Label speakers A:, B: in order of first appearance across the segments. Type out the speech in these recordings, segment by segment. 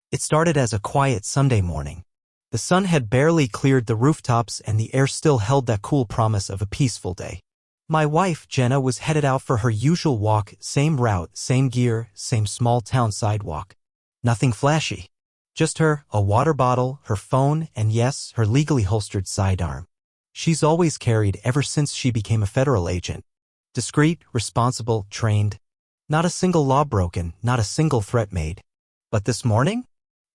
A: It started as a quiet Sunday morning. The sun had barely cleared the rooftops and the air still held that cool promise of a peaceful day. My wife, Jenna, was headed out for her usual walk, same route, same gear, same small-town sidewalk. Nothing flashy. Just her, a water bottle, her phone, and yes, her legally holstered sidearm. She's always carried ever since she became a federal agent. Discreet, responsible, trained. Not a single law broken, not a single threat made. But this morning?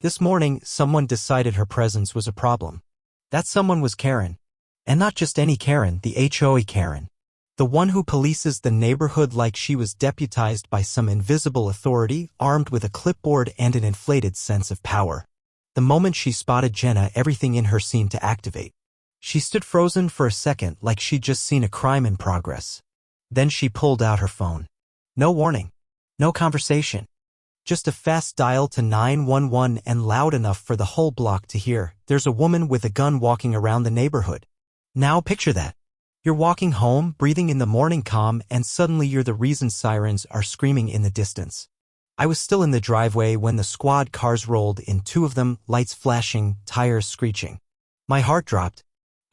A: This morning, someone decided her presence was a problem. That someone was Karen. And not just any Karen, the HOA Karen. The one who polices the neighborhood like she was deputized by some invisible authority, armed with a clipboard and an inflated sense of power. The moment she spotted Jenna, everything in her seemed to activate. She stood frozen for a second like she'd just seen a crime in progress. Then she pulled out her phone. No warning. No conversation. Just a fast dial to 911 and loud enough for the whole block to hear. There's a woman with a gun walking around the neighborhood. Now picture that. You're walking home, breathing in the morning calm, and suddenly you're the reason sirens are screaming in the distance. I was still in the driveway when the squad cars rolled in, two of them, lights flashing, tires screeching. My heart dropped.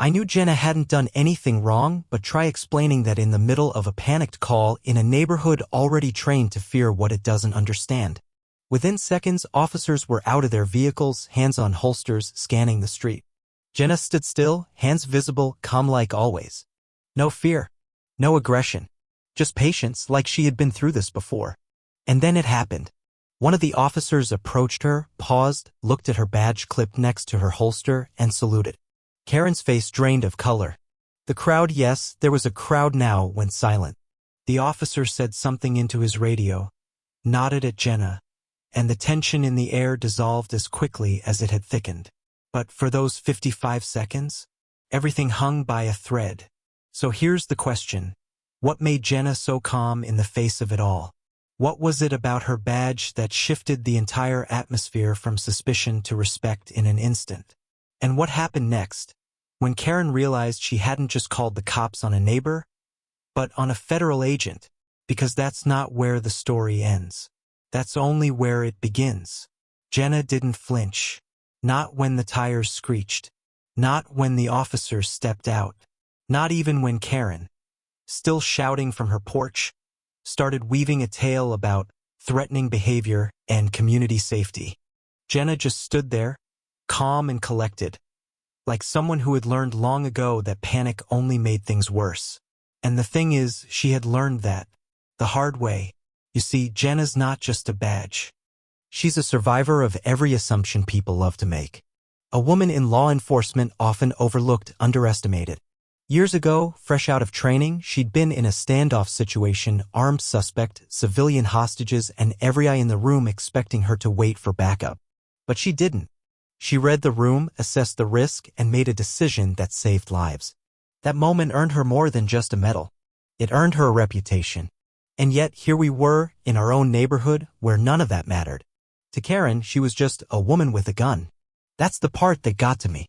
A: I knew Jenna hadn't done anything wrong, but try explaining that in the middle of a panicked call in a neighborhood already trained to fear what it doesn't understand. Within seconds, officers were out of their vehicles, hands on holsters, scanning the street. Jenna stood still, hands visible, calm like always. No fear. No aggression. Just patience, like she had been through this before. And then it happened. One of the officers approached her, paused, looked at her badge clipped next to her holster, and saluted. Karen's face drained of color. The crowd, yes, there was a crowd now, went silent. The officer said something into his radio, nodded at Jenna, and the tension in the air dissolved as quickly as it had thickened. But for those 55 seconds, everything hung by a thread. So here's the question. What made Jenna so calm in the face of it all? What was it about her badge that shifted the entire atmosphere from suspicion to respect in an instant? And what happened next? When Karen realized she hadn't just called the cops on a neighbor, but on a federal agent, because that's not where the story ends. That's only where it begins. Jenna didn't flinch. Not when the tires screeched. Not when the officers stepped out. Not even when Karen, still shouting from her porch, started weaving a tale about threatening behavior and community safety. Jenna just stood there, calm and collected, like someone who had learned long ago that panic only made things worse. And the thing is, she had learned that the hard way. You see, Jenna's not just a badge. She's a survivor of every assumption people love to make. A woman in law enforcement often overlooked, underestimated. Years ago, fresh out of training, she'd been in a standoff situation, armed suspect, civilian hostages, and every eye in the room expecting her to wait for backup. But she didn't. She read the room, assessed the risk, and made a decision that saved lives. That moment earned her more than just a medal. It earned her a reputation. And yet, here we were, in our own neighborhood, where none of that mattered. To Karen, she was just a woman with a gun. That's the part that got to me.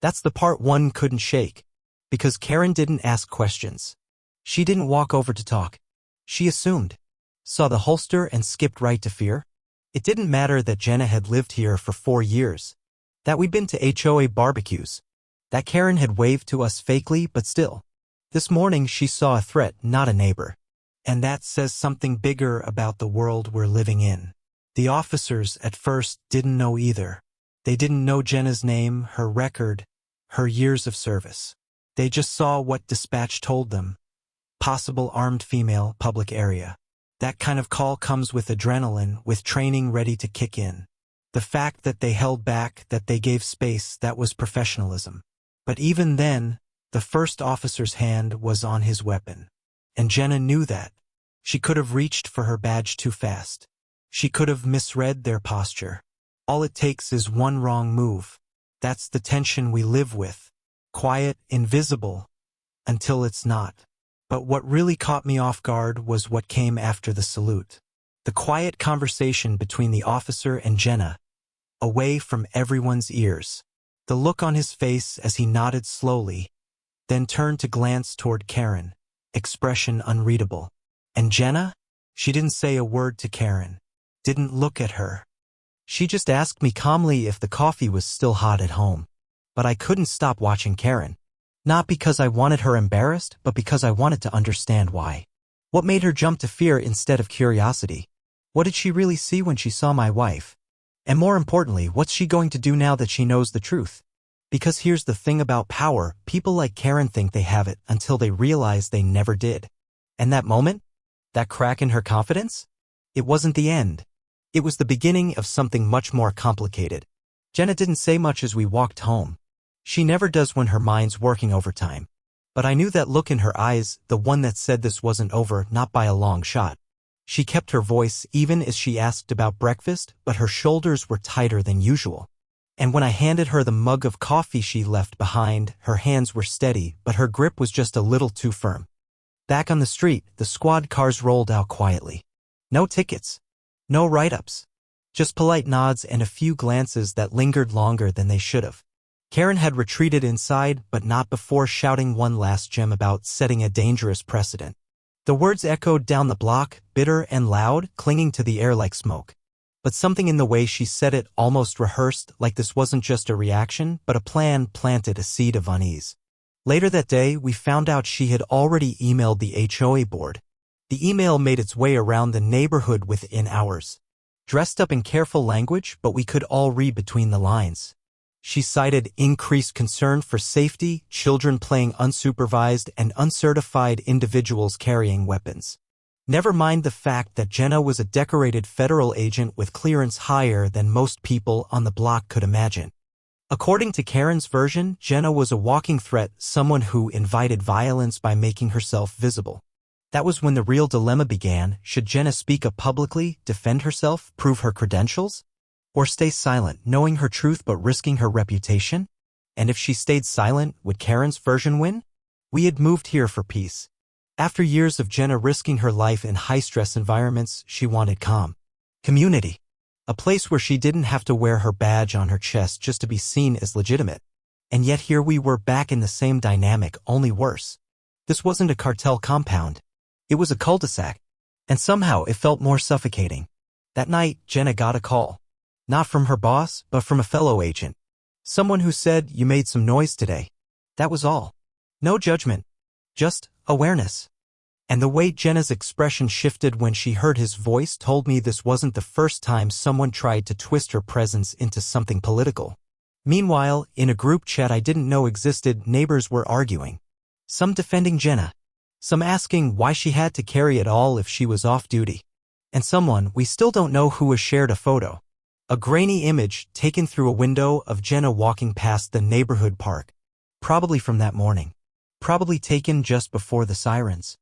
A: That's the part one couldn't shake. Because Karen didn't ask questions. She didn't walk over to talk. She assumed. Saw the holster and skipped right to fear. It didn't matter that Jenna had lived here for 4 years. That we'd been to HOA barbecues. That Karen had waved to us fakely, but still. This morning she saw a threat, not a neighbor. And that says something bigger about the world we're living in. The officers at first didn't know either. They didn't know Jenna's name, her record, her years of service. They just saw what dispatch told them. Possible armed female, public area. That kind of call comes with adrenaline, with training ready to kick in. The fact that they held back, that they gave space, that was professionalism. But even then, the first officer's hand was on his weapon. And Jenna knew that. She could have reached for her badge too fast. She could have misread their posture. All it takes is one wrong move. That's the tension we live with. Quiet, invisible, until it's not. But what really caught me off guard was what came after the salute. The quiet conversation between the officer and Jenna, away from everyone's ears. The look on his face as he nodded slowly, then turned to glance toward Karen, expression unreadable. And Jenna? She didn't say a word to Karen, didn't look at her. She just asked me calmly if the coffee was still hot at home. But I couldn't stop watching Karen. Not because I wanted her embarrassed, but because I wanted to understand why. What made her jump to fear instead of curiosity? What did she really see when she saw my wife? And more importantly, what's she going to do now that she knows the truth? Because here's the thing about power, people like Karen think they have it until they realize they never did. And that moment? That crack in her confidence? It wasn't the end. It was the beginning of something much more complicated. Jenna didn't say much as we walked home. She never does when her mind's working overtime. But I knew that look in her eyes, the one that said this wasn't over, not by a long shot. She kept her voice even as she asked about breakfast, but her shoulders were tighter than usual. And when I handed her the mug of coffee she left behind, her hands were steady, but her grip was just a little too firm. Back on the street, the squad cars rolled out quietly. No tickets. No write-ups. Just polite nods and a few glances that lingered longer than they should have. Karen had retreated inside, but not before shouting one last gem about setting a dangerous precedent. The words echoed down the block, bitter and loud, clinging to the air like smoke. But something in the way she said it, almost rehearsed, like this wasn't just a reaction, but a plan, planted a seed of unease. Later that day, we found out she had already emailed the HOA board. The email made its way around the neighborhood within hours. Dressed up in careful language, but we could all read between the lines. She cited increased concern for safety, children playing unsupervised, and uncertified individuals carrying weapons. Never mind the fact that Jenna was a decorated federal agent with clearance higher than most people on the block could imagine. According to Karen's version, Jenna was a walking threat, someone who invited violence by making herself visible. That was when the real dilemma began. Should Jenna speak up publicly, defend herself, prove her credentials? Or stay silent, knowing her truth but risking her reputation? And if she stayed silent, would Karen's version win? We had moved here for peace. After years of Jenna risking her life in high-stress environments, she wanted calm. Community. A place where she didn't have to wear her badge on her chest just to be seen as legitimate. And yet here we were back in the same dynamic, only worse. This wasn't a cartel compound. It was a cul-de-sac. And somehow it felt more suffocating. That night, Jenna got a call. Not from her boss, but from a fellow agent. Someone who said, "You made some noise today." That was all. No judgment. Just awareness. And the way Jenna's expression shifted when she heard his voice told me this wasn't the first time someone tried to twist her presence into something political. Meanwhile, in a group chat I didn't know existed, neighbors were arguing. Some defending Jenna. Some asking why she had to carry it all if she was off duty. And someone, we still don't know who, has shared a photo. A grainy image taken through a window of Jenna walking past the neighborhood park. Probably from that morning. Probably taken just before the sirens.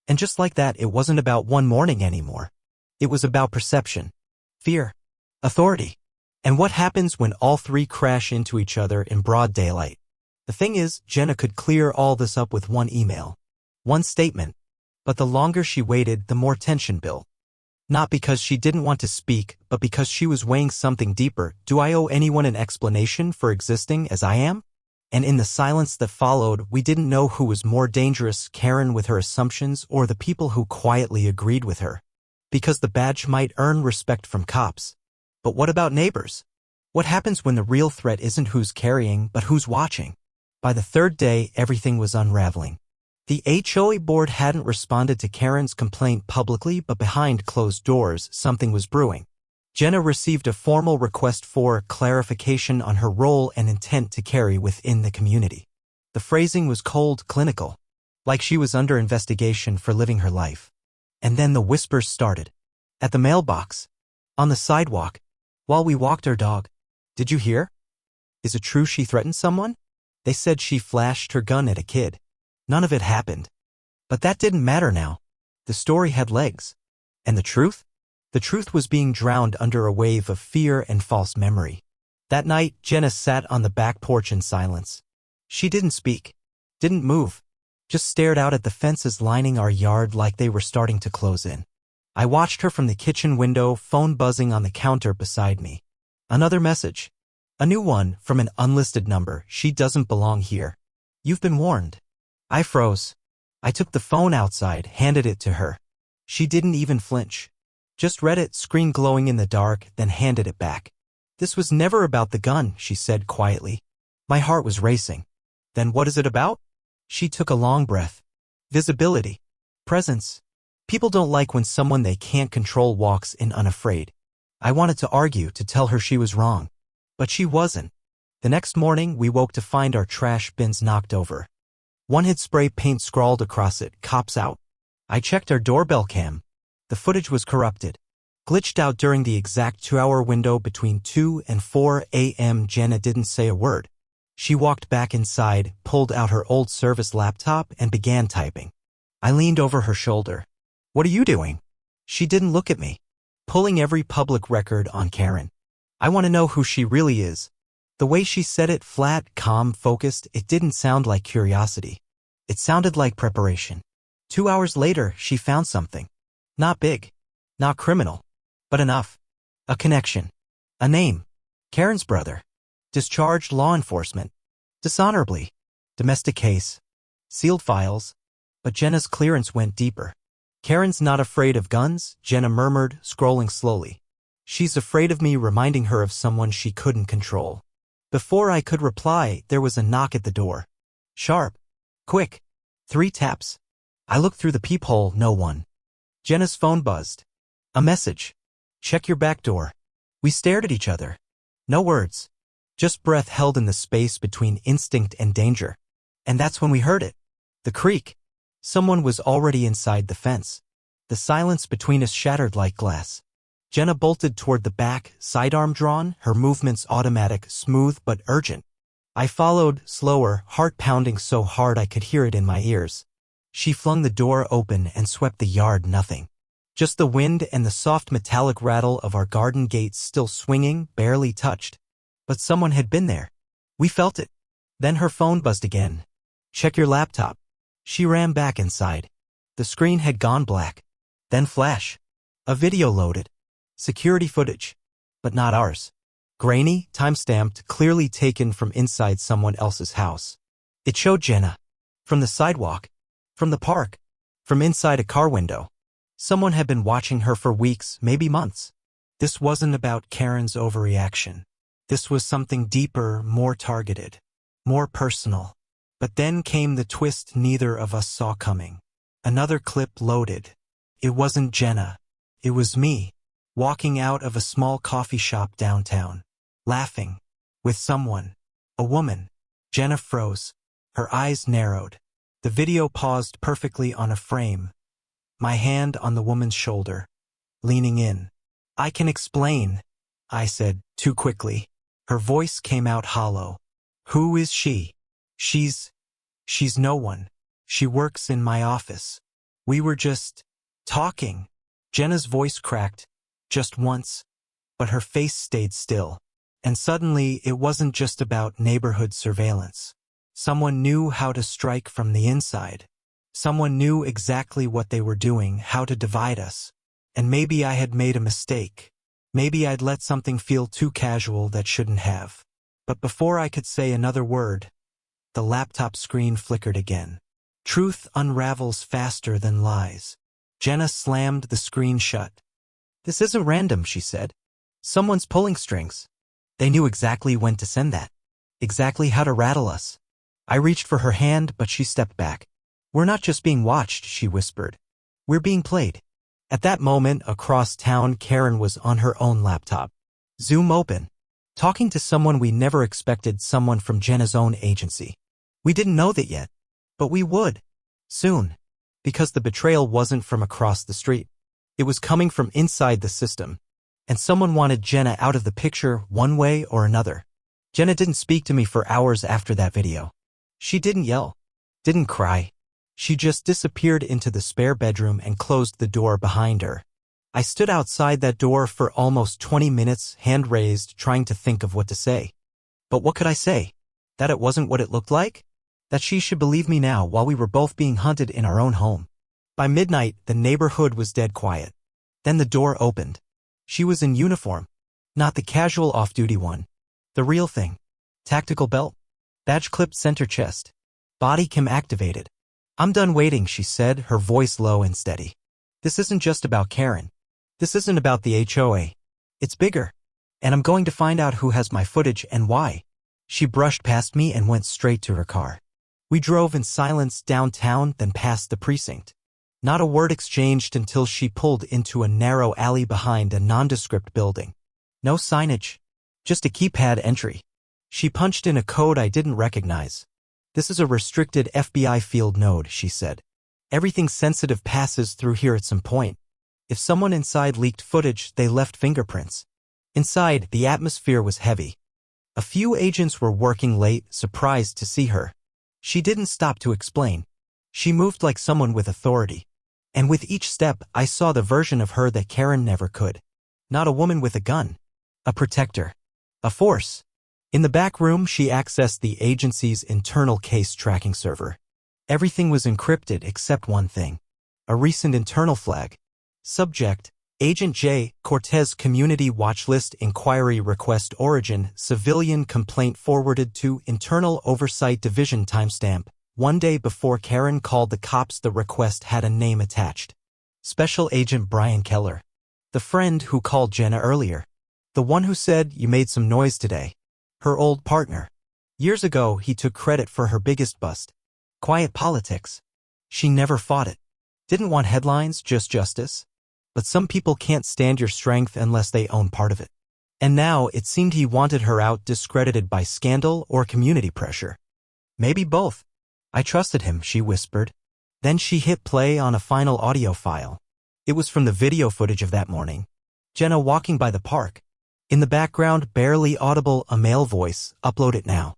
A: And just like that, it wasn't about one morning anymore. It was about perception, fear, authority. And what happens when all three crash into each other in broad daylight? The thing is, Jenna could clear all this up with one email. One statement. But the longer she waited, the more tension built. Not because she didn't want to speak, but because she was weighing something deeper. Do I owe anyone an explanation for existing as I am? And in the silence that followed, we didn't know who was more dangerous, Karen with her assumptions or the people who quietly agreed with her. Because the badge might earn respect from cops. But what about neighbors? What happens when the real threat isn't who's carrying, but who's watching? By the third day, everything was unraveling. The HOA board hadn't responded to Karen's complaint publicly, but behind closed doors, something was brewing. Jenna received a formal request for clarification on her role and intent to carry within the community. The phrasing was cold, clinical, like she was under investigation for living her life. And then the whispers started. At the mailbox. On the sidewalk. While we walked our dog. Did you hear? Is it true she threatened someone? They said she flashed her gun at a kid. None of it happened. But that didn't matter now. The story had legs. And the truth? The truth was being drowned under a wave of fear and false memory. That night, Jenna sat on the back porch in silence. She didn't speak. Didn't move. Just stared out at the fences lining our yard like they were starting to close in. I watched her from the kitchen window, phone buzzing on the counter beside me. Another message. A new one from an unlisted number. She doesn't belong here. You've been warned. I froze. I took the phone outside, handed it to her. She didn't even flinch. Just read it, screen glowing in the dark, then handed it back. This was never about the gun, she said quietly. My heart was racing. Then what is it about? She took a long breath. Visibility. Presence. People don't like when someone they can't control walks in unafraid. I wanted to argue, to tell her she was wrong. But she wasn't. The next morning, we woke to find our trash bins knocked over. One had spray paint scrawled across it, "Cops out." I checked our doorbell cam. The footage was corrupted. Glitched out during the exact 2-hour window between 2 and 4 a.m. Jenna didn't say a word. She walked back inside, pulled out her old service laptop, and began typing. I leaned over her shoulder. What are you doing? She didn't look at me. Pulling every public record on Karen. I want to know who she really is. The way she said it, flat, calm, focused, it didn't sound like curiosity. It sounded like preparation. 2 hours later, she found something. Not big. Not criminal. But enough. A connection. A name. Karen's brother. Discharged law enforcement. Dishonorably. Domestic case. Sealed files. But Jenna's clearance went deeper. Karen's not afraid of guns, Jenna murmured, scrolling slowly. She's afraid of me reminding her of someone she couldn't control. Before I could reply, there was a knock at the door. Sharp. Quick. 3 taps. I looked through the peephole, no one. Jenna's phone buzzed. A message. Check your back door. We stared at each other. No words. Just breath held in the space between instinct and danger. And that's when we heard it. The creak. Someone was already inside the fence. The silence between us shattered like glass. Jenna bolted toward the back, sidearm drawn, her movements automatic, smooth but urgent. I followed, slower, heart pounding so hard I could hear it in my ears. She flung the door open and swept the yard, nothing. Just the wind and the soft metallic rattle of our garden gates still swinging, barely touched. But someone had been there. We felt it. Then her phone buzzed again. Check your laptop. She ran back inside. The screen had gone black. Then flash. A video loaded. Security footage. But not ours. Grainy, time-stamped, clearly taken from inside someone else's house. It showed Jenna. From the sidewalk. From the park. From inside a car window. Someone had been watching her for weeks, maybe months. This wasn't about Karen's overreaction. This was something deeper, more targeted. More personal. But then came the twist neither of us saw coming. Another clip loaded. It wasn't Jenna. It was me. Walking out of a small coffee shop downtown. Laughing. With someone. A woman. Jenna froze. Her eyes narrowed. The video paused perfectly on a frame. My hand on the woman's shoulder. Leaning in. I can explain, I said, too quickly. Her voice came out hollow. Who is she? She's no one. She works in my office. We were just talking. Jenna's voice cracked. Just once. But her face stayed still. And suddenly, it wasn't just about neighborhood surveillance. Someone knew how to strike from the inside. Someone knew exactly what they were doing, how to divide us. And maybe I had made a mistake. Maybe I'd let something feel too casual that shouldn't have. But before I could say another word, the laptop screen flickered again. Truth unravels faster than lies. Jenna slammed the screen shut. This isn't random, she said. Someone's pulling strings. They knew exactly when to send that. Exactly how to rattle us. I reached for her hand, but she stepped back. We're not just being watched, she whispered. We're being played. At that moment, across town, Karen was on her own laptop. Zoom open. Talking to someone we never expected, someone from Jenna's own agency. We didn't know that yet. But we would. Soon. Because the betrayal wasn't from across the street. It was coming from inside the system. And someone wanted Jenna out of the picture one way or another. Jenna didn't speak to me for hours after that video. She didn't yell. Didn't cry. She just disappeared into the spare bedroom and closed the door behind her. I stood outside that door for almost 20 minutes, hand raised, trying to think of what to say. But what could I say? That it wasn't what it looked like? That she should believe me now while we were both being hunted in our own home? By midnight, the neighborhood was dead quiet. Then the door opened. She was in uniform. Not the casual off-duty one. The real thing. Tactical belt. Badge clipped center chest. Body cam activated. I'm done waiting, she said, her voice low and steady. This isn't just about Karen. This isn't about the HOA. It's bigger. And I'm going to find out who has my footage and why. She brushed past me and went straight to her car. We drove in silence downtown, then past the precinct. Not a word exchanged until she pulled into a narrow alley behind a nondescript building. No signage. Just a keypad entry. She punched in a code I didn't recognize. "This is a restricted FBI field node," she said. "Everything sensitive passes through here at some point. If someone inside leaked footage, they left fingerprints." Inside, the atmosphere was heavy. A few agents were working late, surprised to see her. She didn't stop to explain. She moved like someone with authority. And with each step, I saw the version of her that Karen never could. Not a woman with a gun. A protector. A force. In the back room, she accessed the agency's internal case tracking server. Everything was encrypted except one thing. A recent internal flag. Subject: Agent J. Cortez Community Watch List Inquiry Request Origin Civilian Complaint Forwarded to Internal Oversight Division. Timestamp: one day before Karen called the cops, the request had a name attached. Special Agent Brian Keller. The friend who called Jenna earlier. The one who said, "You made some noise today." Her old partner. Years ago, he took credit for her biggest bust. Quiet politics. She never fought it. Didn't want headlines, just justice. But some people can't stand your strength unless they own part of it. And now it seemed he wanted her out, discredited by scandal or community pressure. Maybe both. "I trusted him," she whispered. Then she hit play on a final audio file. It was from the video footage of that morning. Jenna walking by the park. In the background, barely audible, a male voice. "Upload it now.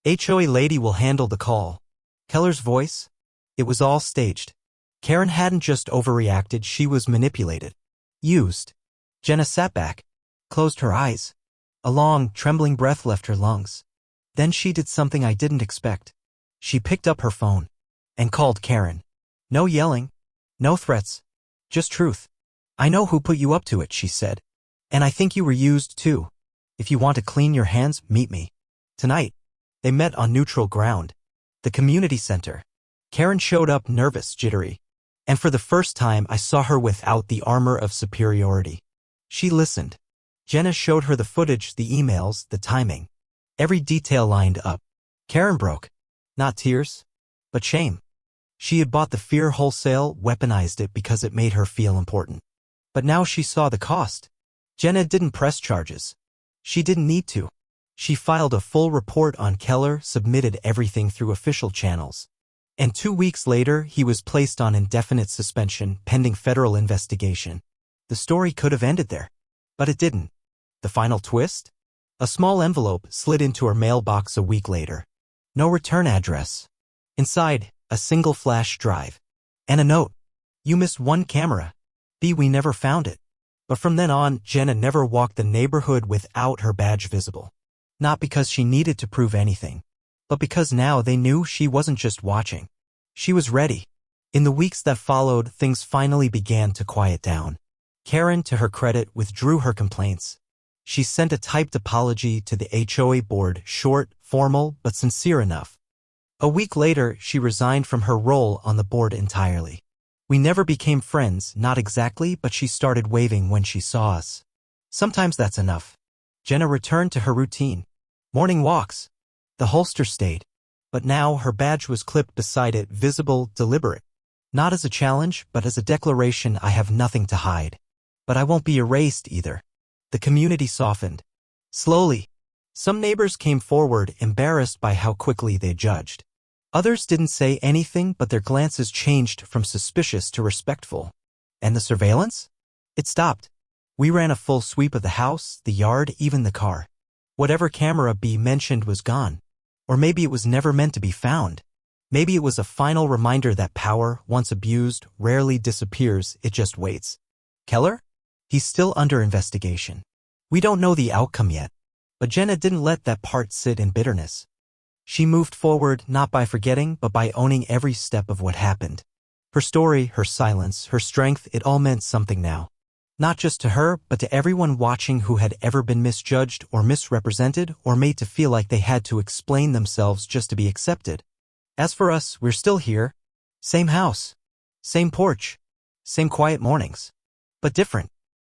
A: HOA lady will handle the call." Keller's voice? It was all staged. Karen hadn't just overreacted, she was manipulated. Used. Jenna sat back. Closed her eyes. A long, trembling breath left her lungs. Then she did something I didn't expect. She picked up her phone. And called Karen. No yelling. No threats. Just truth. "I know who put you up to it," she said. "And I think you were used too. If you want to clean your hands, meet me. Tonight." They met on neutral ground. The community center. Karen showed up nervous, jittery. And for the first time, I saw her without the armor of superiority. She listened. Jenna showed her the footage, the emails, the timing. Every detail lined up. Karen broke. Not tears, but shame. She had bought the fear wholesale, weaponized it because it made her feel important. But now she saw the cost. Jenna didn't press charges. She didn't need to. She filed a full report on Keller, submitted everything through official channels. And 2 weeks later, he was placed on indefinite suspension, pending federal investigation. The story could have ended there. But it didn't. The final twist? A small envelope slid into her mailbox a week later. No return address. Inside, a single flash drive. And a note. "You missed one camera. We never found it." But from then on, Jenna never walked the neighborhood without her badge visible. Not because she needed to prove anything, but because now they knew she wasn't just watching. She was ready. In the weeks that followed, things finally began to quiet down. Karen, to her credit, withdrew her complaints. She sent a typed apology to the HOA board, short, formal, but sincere enough. A week later, she resigned from her role on the board entirely. We never became friends, not exactly, but she started waving when she saw us. Sometimes that's enough. Jenna returned to her routine. Morning walks. The holster stayed. But now her badge was clipped beside it, visible, deliberate. Not as a challenge, but as a declaration: I have nothing to hide. But I won't be erased either. The community softened. Slowly. Some neighbors came forward, embarrassed by how quickly they judged. Others didn't say anything, but their glances changed from suspicious to respectful. And the surveillance? It stopped. We ran a full sweep of the house, the yard, even the car. Whatever camera B mentioned was gone. Or maybe it was never meant to be found. Maybe it was a final reminder that power, once abused, rarely disappears, it just waits. Keller? He's still under investigation. We don't know the outcome yet. But Jenna didn't let that part sit in bitterness. She moved forward, not by forgetting, but by owning every step of what happened. Her story, her silence, her strength, it all meant something now. Not just to her, but to everyone watching who had ever been misjudged or misrepresented or made to feel like they had to explain themselves just to be accepted. As for us, we're still here. Same house. Same porch. Same quiet mornings. But different.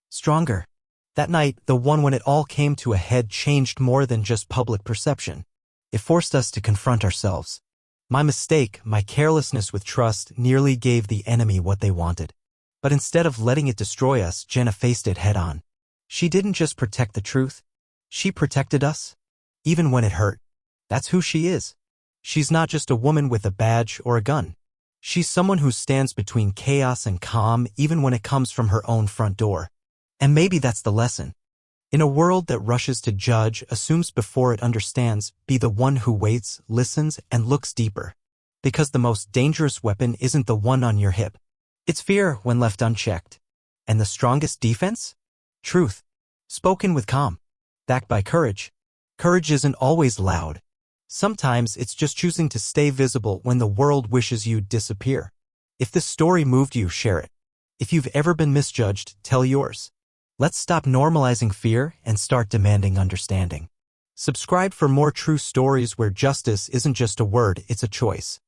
A: Stronger. That night, the one when it all came to a head, changed more than just public perception. It forced us to confront ourselves. My mistake, my carelessness with trust, nearly gave the enemy what they wanted. But instead of letting it destroy us, Jenna faced it head-on. She didn't just protect the truth. She protected us. Even when it hurt. That's who she is. She's not just a woman with a badge or a gun. She's someone who stands between chaos and calm, even when it comes from her own front door. And maybe that's the lesson. In a world that rushes to judge, assumes before it understands, be the one who waits, listens, and looks deeper. Because the most dangerous weapon isn't the one on your hip. It's fear when left unchecked. And the strongest defense? Truth. Spoken with calm. Backed by courage. Courage isn't always loud. Sometimes it's just choosing to stay visible when the world wishes you'd disappear. If this story moved you, share it. If you've ever been misjudged, tell yours. Let's stop normalizing fear and start demanding understanding. Subscribe for more true stories where justice isn't just a word, it's a choice.